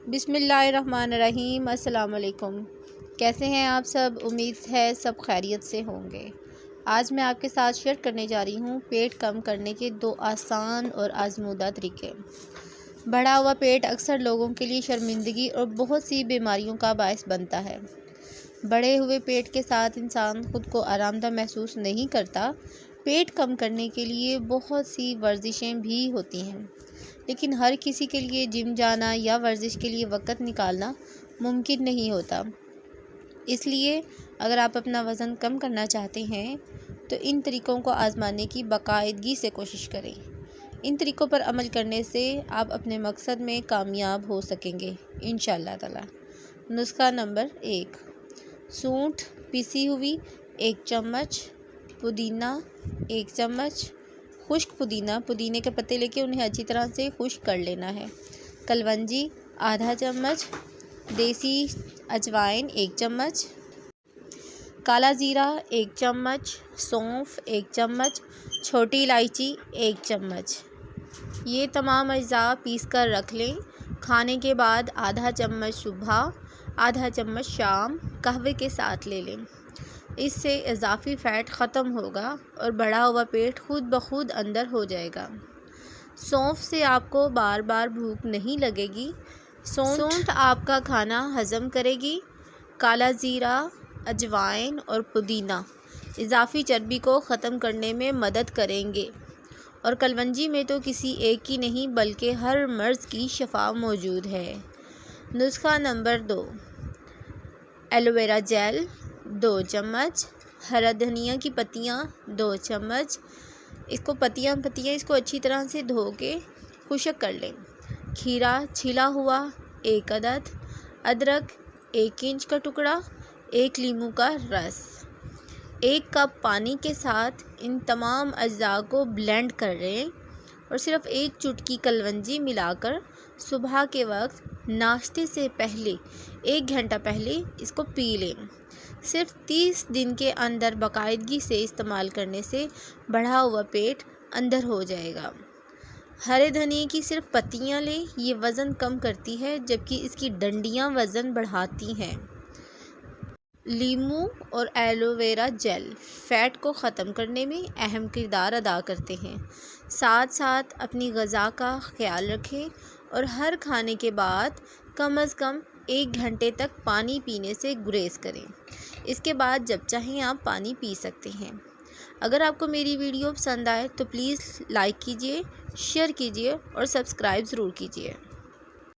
بسم اللہ الرحمن الرحیم۔ السلام علیکم، کیسے ہیں آپ سب؟ امید ہے سب خیریت سے ہوں گے۔ آج میں آپ کے ساتھ شیئر کرنے جا رہی ہوں پیٹ کم کرنے کے 2 آسان اور آزمودہ طریقے۔ بڑھا ہوا پیٹ اکثر لوگوں کے لیے شرمندگی اور بہت سی بیماریوں کا باعث بنتا ہے۔ بڑھے ہوئے پیٹ کے ساتھ انسان خود کو آرام دہ محسوس نہیں کرتا۔ پیٹ کم کرنے کے لیے بہت سی ورزشیں بھی ہوتی ہیں، لیکن ہر کسی کے لیے جم جانا یا ورزش کے لیے وقت نکالنا ممکن نہیں ہوتا۔ اس لیے اگر آپ اپنا وزن کم کرنا چاہتے ہیں تو ان طریقوں کو آزمانے کی باقاعدگی سے کوشش کریں۔ ان طریقوں پر عمل کرنے سے آپ اپنے مقصد میں کامیاب ہو سکیں گے انشاءاللہ تعالی۔ نسخہ نمبر 1، سونٹھ پیسی ہوئی 1 چمچ، پودینہ 1 چمچ، خشک پودینے کے پتے لے کے انہیں اچھی طرح سے خشک کر لینا ہے۔ کلونجی آدھا چمچ، دیسی اجوائن 1 چمچ، کالا زیرہ 1 چمچ، سونف 1 چمچ، چھوٹی الائچی 1 چمچ۔ یہ تمام اجزاء پیس کر رکھ لیں۔ کھانے کے بعد آدھا چمچ صبح، آدھا چمچ شام قہوے کے ساتھ لے لیں۔ اس سے اضافی فیٹ ختم ہوگا اور بڑھا ہوا پیٹ خود بخود اندر ہو جائے گا۔ سونف سے آپ کو بار بار بھوک نہیں لگے گی۔ سونف آپ کا کھانا ہضم کرے گی۔ کالا زیرہ، اجوائن اور پودینہ اضافی چربی کو ختم کرنے میں مدد کریں گے، اور کلونجی میں تو کسی ایک کی نہیں بلکہ ہر مرض کی شفا موجود ہے۔ نسخہ نمبر 2، ایلو ویرا جیل 2 چمچ، ہرا دھنیا کی پتیاں 2 چمچ۔ اس کو اچھی طرح سے دھو کے خشک کر لیں۔ کھیرا چھیلا ہوا 1 عدد، ادرک 1 انچ کا ٹکڑا، 1 لیموں کا رس۔ 1 کپ پانی کے ساتھ ان تمام اجزاء کو بلینڈ کر لیں اور صرف 1 چٹکی کلونجی ملا کر صبح کے وقت ناشتے سے پہلے 1 گھنٹہ پہلے اس کو پی لیں۔ صرف 30 دن کے اندر باقاعدگی سے استعمال کرنے سے بڑھا ہوا پیٹ اندر ہو جائے گا۔ ہرے دھنیا کی صرف پتیاں لیں، یہ وزن کم کرتی ہے جبکہ اس کی ڈنڈیاں وزن بڑھاتی ہیں۔ لیموں اور ایلو ویرا جیل فیٹ کو ختم کرنے میں اہم کردار ادا کرتے ہیں۔ ساتھ ساتھ اپنی غذا کا خیال رکھیں اور ہر کھانے کے بعد کم از کم 1 گھنٹے تک پانی پینے سے گریز کریں۔ اس کے بعد جب چاہیں آپ پانی پی سکتے ہیں۔ اگر آپ کو میری ویڈیو پسند آئے تو پلیز لائک کیجیے، شیئر کیجیے اور سبسکرائب ضرور کیجیے۔